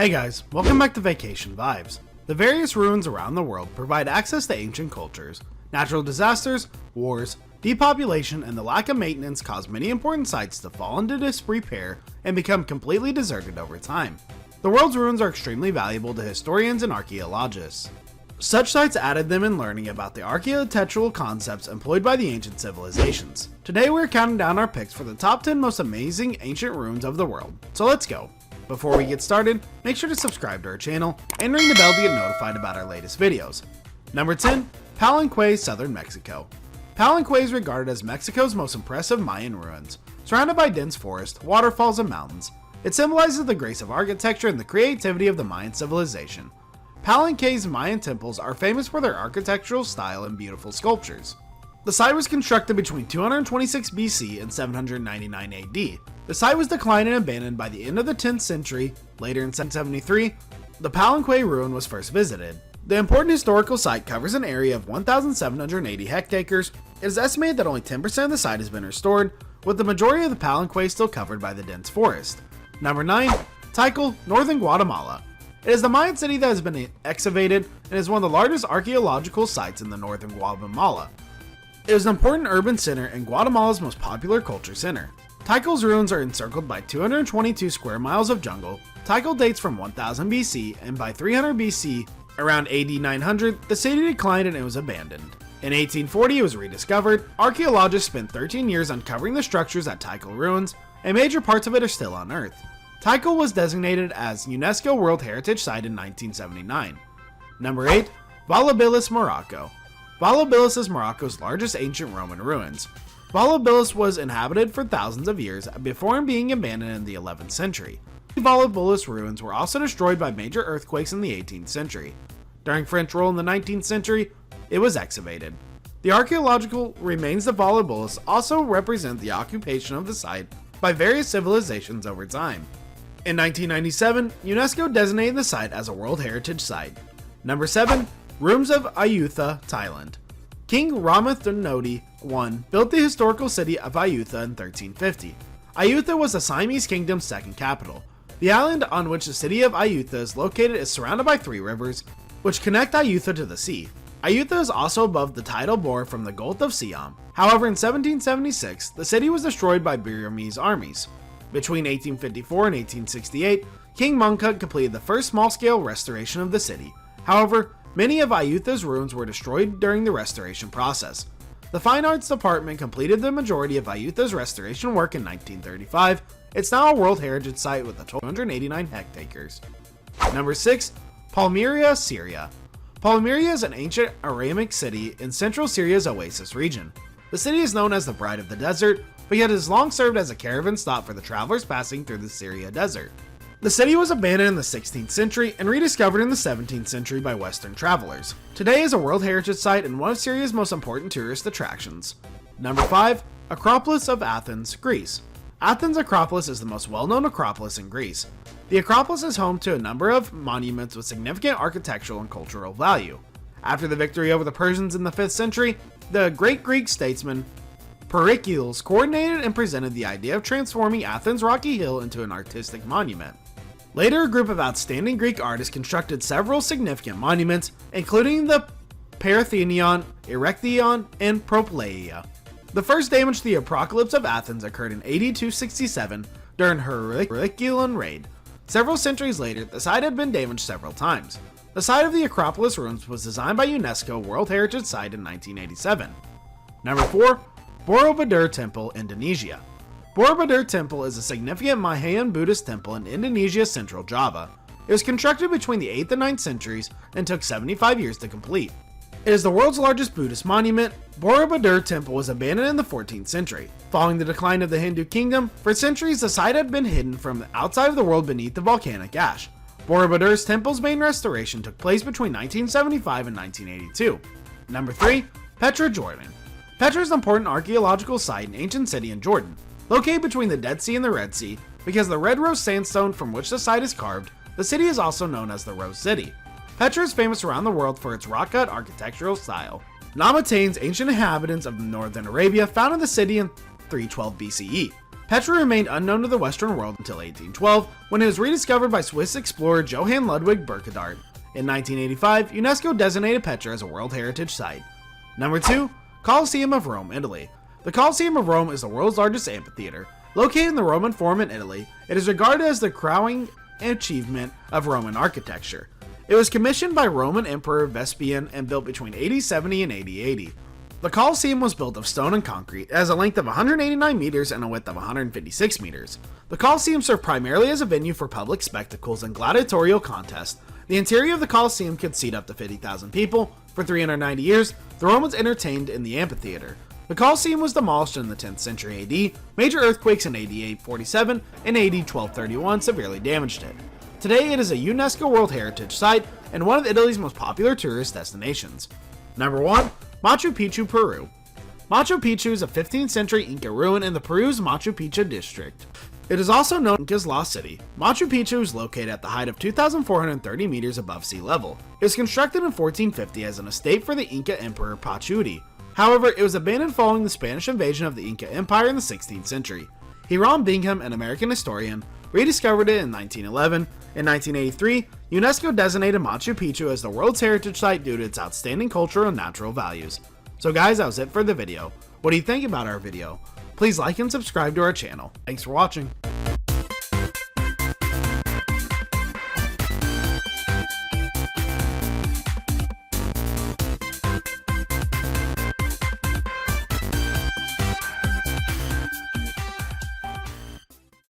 Hey guys, welcome back to Vacation Vibes. The various ruins around the world provide access to ancient cultures. Natural disasters, wars, depopulation, and the lack of maintenance cause many important sites to fall into disrepair and become completely deserted over time. The world's ruins are extremely valuable to historians and archaeologists. Such sites aided them in learning about the architectural concepts employed by the ancient civilizations. Today we're counting down our picks for the top 10 most amazing ancient ruins of the world, so let's go. Before we get started, make sure to subscribe to our channel and ring the bell to get notified about our latest videos. Number 10. Palenque, Southern Mexico. Palenque is regarded as Mexico's most impressive Mayan ruins. Surrounded by dense forest, waterfalls, and mountains, it symbolizes the grace of architecture and the creativity of the Mayan civilization. Palenque's Mayan temples are famous for their architectural style and beautiful sculptures. The site was constructed between 226 BC and 799 AD. The site was declined and abandoned by the end of the 10th century. Later in 773, the Palenque ruin was first visited. The important historical site covers an area of 1,780 hectares. It is estimated that only 10% of the site has been restored, with the majority of the Palenque still covered by the dense forest. Number 9. Tikal, Northern Guatemala. It is the Mayan city that has been excavated and is one of the largest archaeological sites in the northern Guatemala. It is an important urban center and Guatemala's most popular culture center. Tikal's ruins are encircled by 222 square miles of jungle. Tikal dates from 1000 BC, and by 300 BC, around AD 900, the city declined and it was abandoned. In 1840, it was rediscovered. Archaeologists spent 13 years uncovering the structures at Tikal ruins, and major parts of it are still unearthed. Tikal was designated as UNESCO World Heritage Site in 1979. Number 8. Volubilis, Morocco. Volubilis is Morocco's largest ancient Roman ruins. Volubilis was inhabited for thousands of years before being abandoned in the 11th century. The Volubilis ruins were also destroyed by major earthquakes in the 18th century. During French rule in the 19th century, it was excavated. The archaeological remains of Volubilis also represent the occupation of the site by various civilizations over time. In 1997, UNESCO designated the site as a World Heritage Site. Number 7. Ruins of Ayutthaya, Thailand. King Ramathanodi I built the historical city of Ayutthaya in 1350. Ayutthaya was the Siamese kingdom's second capital. The island on which the city of Ayutthaya is located is surrounded by 3 rivers, which connect Ayutthaya to the sea. Ayutthaya is also above the tidal bore from the Gulf of Siam. However, in 1776, the city was destroyed by Burmese armies. Between 1854 and 1868, King Mongkut completed the first small-scale restoration of the city. However, many of Ayutthaya's ruins were destroyed during the restoration process. The Fine Arts Department completed the majority of Ayutthaya's restoration work in 1935. It's now a World Heritage Site with a total of 289 hectares. Number 6. Palmyra, Syria. Palmyra is an ancient Aramaic city in central Syria's Oasis region. The city is known as the Bride of the Desert, but yet has long served as a caravan stop for the travelers passing through the Syria desert. The city was abandoned in the 16th century and rediscovered in the 17th century by Western travelers. Today is a World Heritage Site and one of Syria's most important tourist attractions. Number 5. Acropolis of Athens, Greece. Athens' Acropolis is the most well-known acropolis in Greece. The Acropolis is home to a number of monuments with significant architectural and cultural value. After the victory over the Persians in the 5th century, the great Greek statesman Pericles coordinated and presented the idea of transforming Athens' rocky hill into an artistic monument. Later, a group of outstanding Greek artists constructed several significant monuments, including the Parthenon, Erechtheion, and Propylaea. The first damage to the Acropolis of Athens occurred in AD 267 during her Herculean raid. Several centuries later, the site had been damaged several times. The site of the Acropolis ruins was designed by UNESCO World Heritage Site in 1987. Number 4. Borobudur Temple, Indonesia. Borobudur Temple is a significant Mahayan Buddhist temple in Indonesia's central Java. It was constructed between the 8th and 9th centuries and took 75 years to complete. It is the world's largest Buddhist monument. Borobudur Temple was abandoned in the 14th century. Following the decline of the Hindu kingdom, for centuries the site had been hidden from the outside of the world beneath the volcanic ash. Borobudur's temple's main restoration took place between 1975 and 1982. Number 3. Petra, Jordan. Petra is an important archaeological site and ancient city in Jordan. Located between the Dead Sea and the Red Sea, because of the red rose sandstone from which the site is carved, the city is also known as the Rose City. Petra is famous around the world for its rock-cut architectural style. Nabateans, ancient inhabitants of northern Arabia, founded the city in 312 BCE. Petra remained unknown to the Western world until 1812, when it was rediscovered by Swiss explorer Johann Ludwig Burckhardt. In 1985, UNESCO designated Petra as a World Heritage Site. Number 2. Colosseum of Rome, Italy. The Colosseum of Rome is the world's largest amphitheater. Located in the Roman Forum in Italy, it is regarded as the crowning achievement of Roman architecture. It was commissioned by Roman Emperor Vespasian and built between AD 70 and AD 80. The Colosseum was built of stone and concrete. It has a length of 189 meters and a width of 156 meters. The Colosseum served primarily as a venue for public spectacles and gladiatorial contests. The interior of the Colosseum could seat up to 50,000 people. For 390 years, the Romans entertained in the amphitheater. The Colosseum was demolished in the 10th century AD. Major earthquakes in AD 847 and AD 1231 severely damaged it. Today, it is a UNESCO World Heritage Site and one of Italy's most popular tourist destinations. Number 1. Machu Picchu, Peru. Machu Picchu is a 15th century Inca ruin in the Peru's Machu Picchu district. It is also known as Inca's Lost City. Machu Picchu is located at the height of 2,430 meters above sea level. It was constructed in 1450 as an estate for the Inca Emperor Pachacuti. However, it was abandoned following the Spanish invasion of the Inca Empire in the 16th century. Hiram Bingham, an American historian, rediscovered it in 1911. In 1983, UNESCO designated Machu Picchu as the World's Heritage Site due to its outstanding cultural and natural values. So guys, that was it for the video. What do you think about our video? Please like and subscribe to our channel. Thanks for watching.